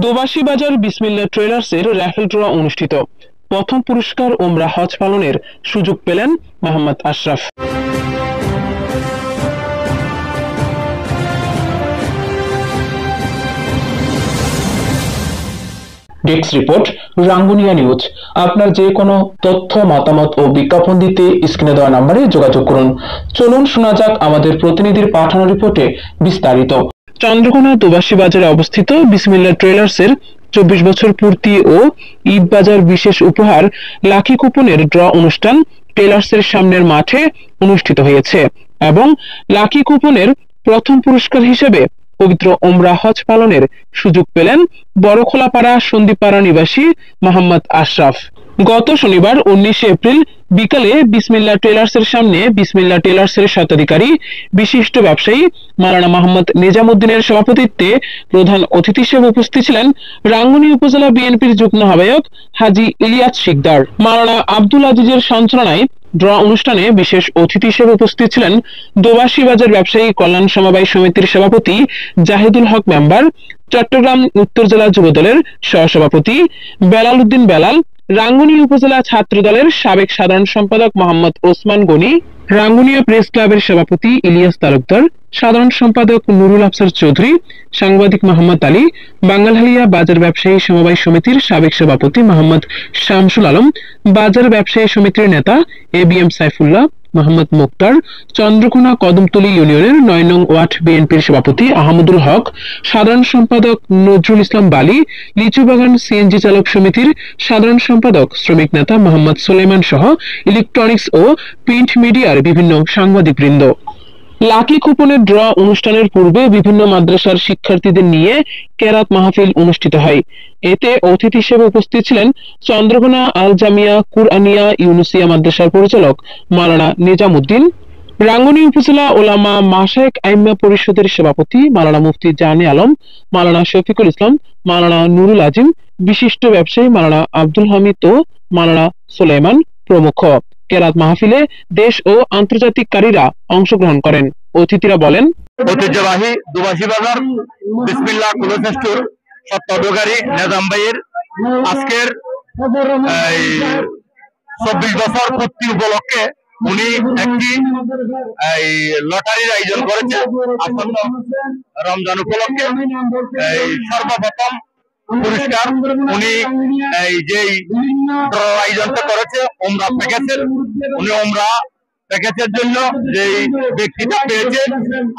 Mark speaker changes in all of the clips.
Speaker 1: দোবাসী বাজার বিসমিল্লাহ ট্রেলার্সের Rafael draw অনুষ্ঠিত। প্রথম পুরস্কার ওমরা হজ পালনের সুযোগ পেলেন Mohammad Ashraf. Desk report, Rangunia news. আপনার যে কোনো তথ্য, মতামত ও বিজ্ঞাপন দিতে স্ক্রিনে দেওয়া নম্বরে যোগাযোগ করুন। চলুন শোনা যাক আমাদের প্রতিনিধির পাঠানো রিপোর্টে বিস্তারিত। চন্দ্রকোনা দোবাসী বাজারে অবস্থিত বিসমিল্লাহ ট্রেলার্সের 24 বছর পূর্তি ও ঈদ বাজার বিশেষ উপহার লাকি কুপনের ড্র অনুষ্ঠান ট্রেলার্সের সামনের মাঠে অনুষ্ঠিত হয়েছে এবং লাকি কুপনের প্রথম পুরস্কার হিসেবে পবিত্র ওমরা হজ পালনের সুযোগ পেলেন বড়খোলাপাড়া সন্দীপাড়া নিবাসী মোহাম্মদ আশরাফ। গত শনিবার 19 এপ্রিল বিকালে বিসমিল্লাহ ট্রেলার্সের সামনে বিসমিল্লাহ ট্রেলার্সের স্বত্বাধিকারী বিশিষ্ট ব্যবসায়ী মাওলানা মোহাম্মদ নিজামুদ্দিনের সভাপতিত্বে প্রধান অতিথি হিসেবে উপস্থিত ছিলেন রাঙ্গুনি উপজেলা বিএনপির যুগ্ম আহ্বায়ক হাজী ইলিয়াস শিকদার। মাওলানা আব্দুল আজিজের সঞ্চালনায় ড্র অনুষ্ঠানে বিশেষ অতিথি হিসেবে উপস্থিত ছিলেন দোবাসী বাজার ব্যবসায়ী কল্যাণ সমবায় সমিতির সভাপতি জাহিদুল হক মেম্বার, চট্টগ্রাম উত্তর জেলা যুবদলের সহসভাপতি বেলাল উদ্দিন বেলাল, রাঙ্গুনি উপজেলা ছাত্র দলের সাবেক সাধারণ সম্পাদক মোহাম্মদ ওসমান গনি, রাঙ্গুনিয়া প্রেস ক্লাবের সভাপতি ইলিয়াস তালুকদার, সাধারণ সম্পাদক নুরুল আফসার চৌধুরী, সাংবাদিক মোহাম্মদ আলী, বাঙ্গালহালিয়া বাজার ব্যবসায়ী সমবায় সমিতির সাবেক সভাপতি মোহাম্মদ শামসুল আলম, বাজার ব্যবসায়ী সমিতির নেতা এবিএম সাইফুল্লাহ, মোহাম্মদ মুক্তার, চন্দ্রকোনা কদমতলী ইউনিয়নের 9 নং ওয়ার্ড বিএনপির সভাপতি আহমদুল হক, সাধারণ সম্পাদক নজরুল ইসলাম বালী, লিচুবাগান সিএনজি চালক সমিতির সাধারণ সম্পাদক শ্রমিক নেতা মোহাম্মদ সুলাইমান সহ ইলেকট্রনিক্স ও প্রিন্ট মিডিয়ার বিভিন্ন সাংবাদিকবৃন্দ। লাকি কুপনের ড্র অনুষ্ঠানের পূর্বে বিভিন্ন মাদ্রাসার শিক্ষার্থীদের নিয়ে কেরাত মাহফিল অনুষ্ঠিত হয়। এতে অতিথি হিসেবে উপস্থিত ছিলেন চন্দ্রকোনা আল জামিয়া কুরআনিয়া ইউনুসিয়া মাদ্রাসার পরিচালক মাওলানা নিজামুদ্দিন, রাঙ্গুনি উপজেলা ওলামা মাশায়েখ আইম্মা পরিষদের সভাপতি মাওলানা মুফতি জানে আলম, মাওলানা শফিকুল ইসলাম, মাওলানা নুরুল আজিম, বিশিষ্ট ব্যবসায়ী মাওলানা আব্দুল হামিদ ও মাওলানা সুলাইমান প্রমুখ। কেরাত মাহফিলে দেশ ও আন্তর্জাতিক কারীরা অংশগ্রহণ করেন। অতিথিরা বলেন,
Speaker 2: ঐতিহ্যবাহী দোবাসী বাজার বিসমিল্লাহ কুলশ্রেষ্ঠর স্বত্বাধিকারী নিজাম ভাইয়ের আজকের 24 বছর পূর্তি উপলক্ষে উনি একটি লটারির আয়োজন করেছে। আসন্ন রমজান উপলক্ষে সর্বপ্রথম পুরস্কার উনি যেই আয়োজনটা করেছে ওমরা প্যাকেজের, উনি ওমরা প্যাকেজের জন্য যেই ব্যক্তিটা পেয়েছে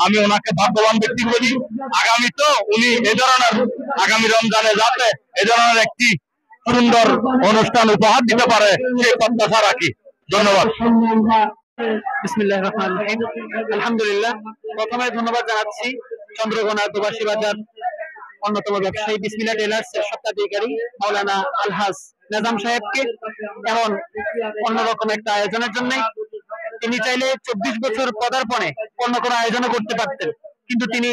Speaker 2: আমি ওনাকে ভাগ্যবান ব্যক্তি বলি। আগামী তো উনি এ ধরনের আগামী রমজানে যাতে এ ধরনের একটি সুন্দর অনুষ্ঠান উপহার দিতে পারে সেই প্রত্যাশা রাখি। ধন্যবাদ।
Speaker 3: বিসমিল্লাহির রহমানির রহিম। আলহামদুলিল্লাহ, প্রথমে ধন্যবাদ জানাচ্ছি চন্দ্রকোনা দোবাসী বাজার অন্যতম ব্যবসায়ী বিসমিল্লাহ ট্রেলার্সের স্বত্বাধিকারী মাওলানা আলহাজ নিজাম সাহেবকে এমন অন্যরকম একটা আয়োজনের জন্য। তিনি চাইলে 24 বছর পদার্পণে অন্য কোনো আয়োজন করতে পারতেন, কিন্তু তিনি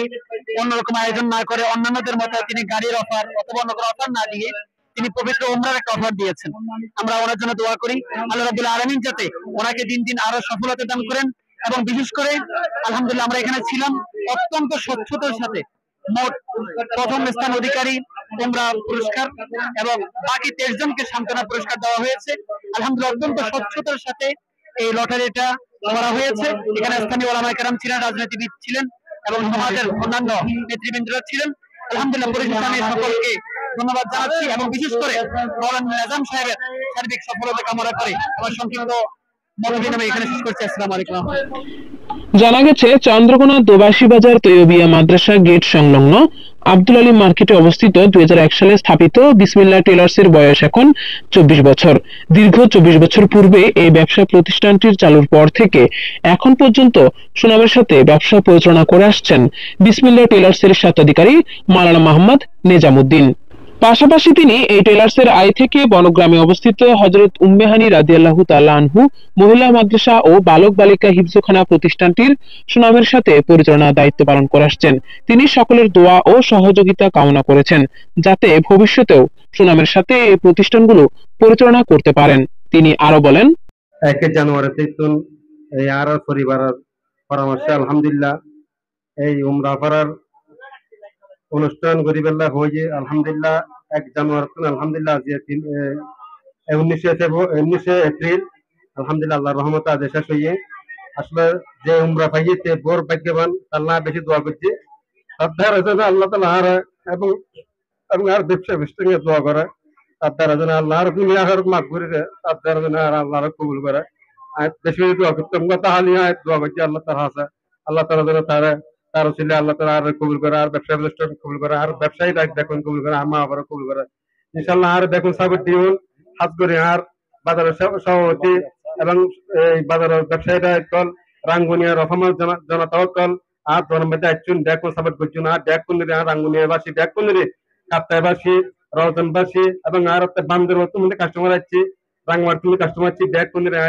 Speaker 3: অন্যরকম আয়োজন না করে অন্যান্যদের মতো তিনি গাড়ির অফার অথবা অন্য কোনো অফার না দিয়ে তিনি পবিত্র ওমরার একটা অফার দিয়েছেন। আমরা ওনার জন্য দোয়া করি আল্লাহ রাব্বুল আলামিন যাতে ওনাকে দিন দিন আরো সফলতা দান করেন। এবং বিশেষ করে আলহামদুলিল্লাহ আমরা এখানে ছিলাম অত্যন্ত স্বচ্ছতার সাথে মোট প্রথম স্থান অধিকারী ওমরা পুরস্কার এবং বাকি 23 জনকে সান্ত্বনা পুরস্কার দেওয়া হয়েছে। আলহামদুলিল্লাহ অত্যন্ত স্বচ্ছতার সাথে এই লটারিটা করা হয়েছে। এখানে স্থানীয় ওলামায়ে কেরাম ছিলেন, রাজনীতিবিদ ছিলেন এবং সমাজের অন্যান্য নেতৃবৃন্দরা ছিলেন। আলহামদুলিল্লাহ পরিশেষে সকলকে ধন্যবাদ জানাচ্ছি এবং বিশেষ করে মাওলানা নিজাম সাহেবের সার্বিক সফলতা কামনা করে আমার সংক্ষিপ্ত মতবিনিময় আমি এখানে শেষ করছি। আসসালামু আলাইকুম।
Speaker 1: জানা গেছে চন্দ্রকোনা দোবাসী বাজার তৈয়বিয়া মাদ্রাসা গেট সংলগ্ন আব্দুল আলী মার্কেটে অবস্থিত 2001 সালে স্থাপিত বিসমিল্লাহ ট্রেলার্সের বয়স এখন 24 বছর। দীর্ঘ 24 বছর পূর্বে এই ব্যবসা প্রতিষ্ঠানটির চালুর পর থেকে এখন পর্যন্ত সুনামের সাথে ব্যবসা পরিচালনা করে আসছেন বিসমিল্লাহ ট্রেলার্সের স্বত্বাধিকারী মাওলানা মোহাম্মদ নিজামুদ্দিন। পাশাপাশি তিনি এই ট্রেলার্সের আয় থেকে বনগ্রামে অবস্থিত হযরত উম্মে হানি রাদিয়াল্লাহু তাআলা আনহু মহিলা মাদ্রাসা ও বালক বালিকা হিফজখানা প্রতিষ্ঠানটির সুনামের সাথে পরিচালনার দায়িত্ব পালন করে আসছেন। তিনি সকলের দোয়া ও সহযোগিতা কামনা করেছেন যাতে ভবিষ্যতেও সুনামের সাথে এই প্রতিষ্ঠানগুলো পরিচালনা করতে পারেন। তিনি আরো বলেন,
Speaker 4: 1 জানুয়ারি থেকে এই আর পরিবারের পরামর্শে আলহামদুলিল্লাহ এই উমরা করার অনুষ্ঠান করি বেলা হয়ে আলহামদুলিল্লাহ 1 জানুয়ারি আলহামদুলিল্লাহ আজ 19 এপ্রিল আলহামদুলিল্লাহ আল্লাহর রহমতে আজ শেষ হয়ে আসলে যে উমরা পাইয়েছে বড় ভাগ্যবান আল্লাহ বেশি দোয়া করছে তার জন্য আল্লাহ তাআলা এবং আর ব্যবসা নিয়ে দোয়া করে তার জন্য আল্লাহর দুনিয়া আর মাফ করে তার জন্য আল্লাহর কবুল করে আর বেশি দোয়া করতাম তাহলে দোয়া করছি আল্লাহ তাআলা আছে আল্লাহ তাআলা যেন তার ছিল আল্লাহ তাআলা আর কবুল করে আর ব্যবসা প্রতিষ্ঠান কবুল করে আর ব্যবসায়ী দেখুন কবুল করে আর মা বাবার কবুল করে ইনশাআল্লাহ আর দেখুন সাবর দিন হাত করে আর বাজারের সভাপতি এবং এই বাজারের ব্যবসায়ীরা কল রাঙ্গুনিয়া রহমান জনতা কল আর জনমতে আইচুন দেখুন সাবর করছুন আর দেখুন আর রাঙ্গুনিয়াবাসী দেখুন রে কাপ্তাইবাসী রওজনবাসী এবং আর বান্দের মতো কাস্টমার আছে রাঙ্গুয়ার তুমি কাস্টমার আছে দেখুন রে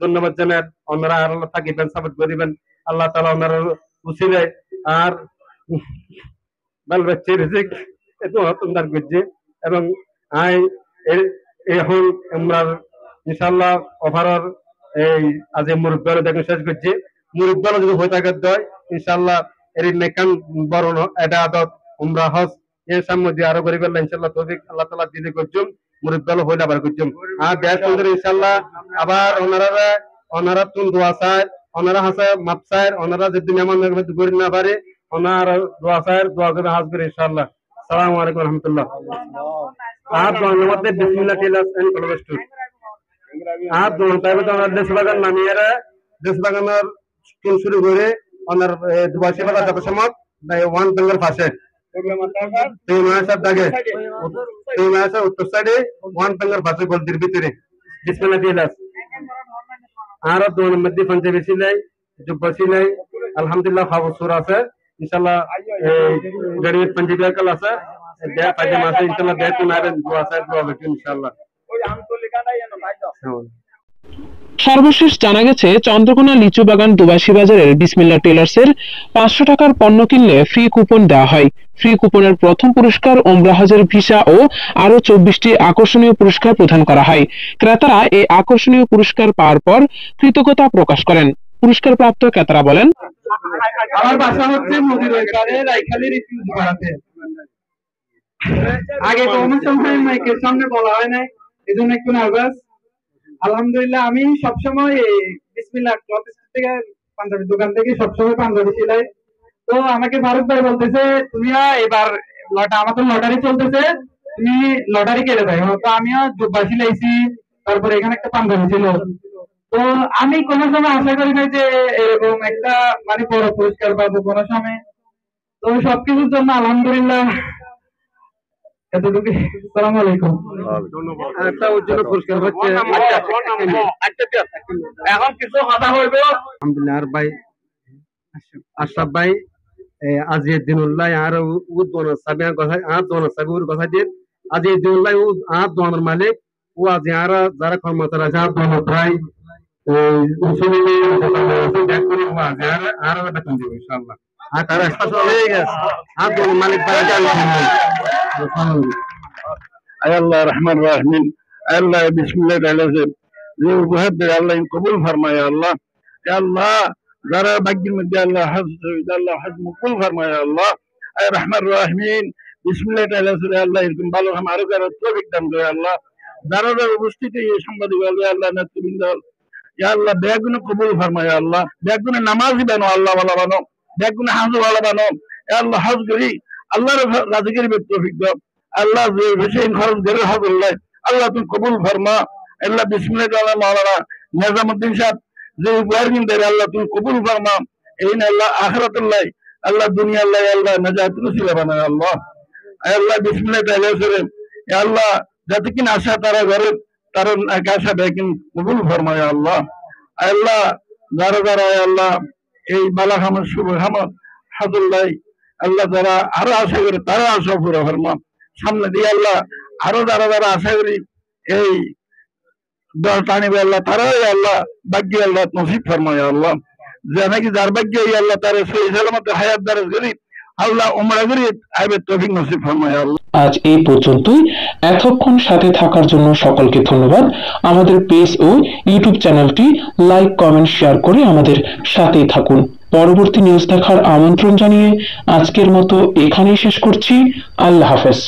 Speaker 4: ধন্যবাদ জানার ওনারা আর আল্লাহ থাকিবেন সাপোর্ট করিবেন আল্লাহ তাআলা ওনারা উসিলে আর বাল বাচ্চা রিজিক এত সুন্দর করছে এবং আই এখন আমরা ইনশাআল্লাহ ওভারঅল এই আজ মুরব্বী দেখুন শেষ করছে মুরব্বী যদি হয়ে থাকে দয় ইনশাআল্লাহ এর নেকান বড় এটা আদত উমরা হজ এর সামনে দিয়ে আরো করিবেন ইনশাআল্লাহ তৌফিক আল্লাহ তাআলা দিতে করছুন মুরব্বী হইলে আবার করছুন আর দেশ মন্দির ইনশাআল্লাহ আবার ওনারা তুন দোয়া চায় ওনারা হাসে মাপ চায় ওনারা যদি মেহমান করি না পারে ওনারা দোয়া চায় দোয়া করে হাজ করে ইনশাআল্লাহ আসসালামু আলাইকুম ওয়া রাহমাতুল্লাহ আর দোয়ার মধ্যে বিসমিল্লাহ টেলার্স এন্ড ক্লোথ স্টোর আর দোয়া তাইবে ওনার দেশবাগান নামিয়ারা দেশবাগানের স্কুল শুরু করে ওনার দুবাসী বাজার যত সময় ওয়ান বেঙ্গল পাশে তুই মাসা দাগে তুই মাসা উত্তর সাইডে ওয়ান বেঙ্গল পাশে গলদির ভিতরে বিসমিল্লাহ টেলার্স আর দোয়া মধ্যে পঞ্জাবি সিলাই জুব্বা সিলাই আলহামদুলিল্লাহ খাবসুর আছে ইনশাআল্লাহ গরিব পঞ্জাবি কাল আছে দেয়া পায়জামা আছে ইনশাআল্লাহ দেয়া কোন আরেন দোয়া আছে দোয়া হবে ইনশাআল্লাহ ওই আন্তলিকাটাই এনে ভাই দাও
Speaker 1: সর্বশেষ জানা গেছে চন্দ্রকোনা লিচু বাগান দুবাসী বাজারের বিসমিল্লাহ টেলার্সের 500 টাকার পণ্য কিনলে ফ্রি কুপন দেওয়া হয়। ফ্রি কুপনের প্রথম পুরস্কার ওমরা হজের ভিসা ও আরো 24টি আকর্ষণীয় পুরস্কার প্রদান করা হয়। ক্রেতারা এই আকর্ষণীয় পুরস্কার পাওয়ার পর কৃতজ্ঞতা প্রকাশ করেন। পুরস্কার প্রাপ্ত ক্রেতারা বলেন,
Speaker 3: আমার বাসা হচ্ছে মদিনার পাড়ে রাইখালি রিফিউজি পাড়াতে। আগে কোনো সময় মাইকের সামনে বলা হয় না, এজন্য একটু নার্ভাস। আলহামদুলিল্লাহ আমি সবসময় বিসমিল্লাহ ক্লথ স্টোর থেকে পাঞ্জাবি দোকান থেকে সবসময় পাঞ্জাবি সেলাই। তো আমাকে ফারুক ভাই বলতেছে তুমি এবার আমাদের লটারি চলতেছে, তুমি লটারি কেটে দাও। তো আমিও জুব্বা সিলাইছি, তারপরে এখানে একটা পাঞ্জাবি ছিল। তো আমি কোনো সময় আশা করি না যে এরকম একটা মানে বড় পুরস্কার পাবো কোনো সময়। তো সবকিছুর জন্য আলহামদুলিল্লাহ এতটুকু। আসসালামু আলাইকুম।
Speaker 4: একটা উজ্জ্বল পুরস্কার হচ্ছে
Speaker 2: এখন কিছু কথা হইব
Speaker 4: আলহামদুলিল্লাহ আর ভাই আশরাফ ভাই আজিজ দিনুল্লাহ আর উদ্দোন সাবিয়া কথা আর দোন সাবিউর কথা দিন আজিজ দিনুল্লাহ আর দোনের মালিক ও আজ আর যারা কর্মচারী আছে আর দোন ভাই উসুলি দেখ করে ও আজ আর বেতন দিব ইনশাআল্লাহ আর তারা স্পষ্ট হয়ে গেছে আর দোন মালিক ভাই
Speaker 2: আল্লাহ রহমান রাহিম আল্লাহ বিসমিল্লাহ আলাইহি যে উপহার দে আল্লাহ কবুল ফরমায় আল্লাহ আল্লাহ যারা ভাগ্যের মধ্যে আল্লাহ হজ কবুল ফরমায় আল্লাহ আয় রহমান রাহিম বিসমিল্লাহ আলাইহি আল্লাহ এরকম ভালো আমারও কারো তৌফিক দান করে আল্লাহ যারা উপস্থিত এই সাংবাদিক আল্লাহ নেতৃবৃন্দ ইয়া আল্লাহ বেগুন কবুল ফরমায় আল্লাহ বেগুন নামাজি বানো আল্লাহ ওয়ালা বানো বেগুন হাজ ওয়ালা বানো ইয়া আল্লাহ হজ করি আল্লাহর রাজি করিবে তৌফিক দাও আল্লাহ যে হুসেন খরচ করে হজুল্লাহ আল্লাহ তুমি কবুল ফরমা আল্লাহ বিসমিল্লাহ আল্লাহ মাওলানা নিজামউদ্দিন সাহেব যে উপহার কিনতে আল্লাহ তুমি কবুল ফরমা এই না আল্লাহ আখিরাতুল্লাহ আল্লাহ দুনিয়া আল্লাহ আল্লাহ নাজাতুল সিলা বানা আল্লাহ আল্লাহ বিসমিল্লাহ আলাইহি আল্লাহ যাতে কিনা আশা তারা ঘরে তার আশা বেকিন কবুল ফরমা আল্লাহ আল্লাহ যারা যারা আল্লাহ এই বালাখামত শুভ খামত হাজুল্লাহ আল্লাহ যারা আরো আশা করে তারা আশা পুরো ফরমা সামনে দিয়ে আল্লাহ আরো যারা যারা আশা করি এই দল টানিবে আল্লাহ তারাই আল্লাহ ভাগ্য আল্লাহ নসিব ফরমায় আল্লাহ যে নাকি যার ভাগ্য আল্লাহ তার সহি সালামত হায়াত দারাজ করি আল্লাহ উমরা করি আইবে তৌফিক নসিব ফরমায় আল্লাহ।
Speaker 1: আজ এই পর্যন্তই। এতক্ষণ সাথে থাকার জন্য সকলকে ধন্যবাদ। আমাদের পেজ ও ইউটিউব চ্যানেলটি লাইক, কমেন্ট, শেয়ার করে আমাদের সাথেই থাকুন। পরবর্তী নিউজ দেখার আমন্ত্রণ জানিয়ে আজকের মতো এখানেই শেষ করছি। আল্লাহ হাফেজ।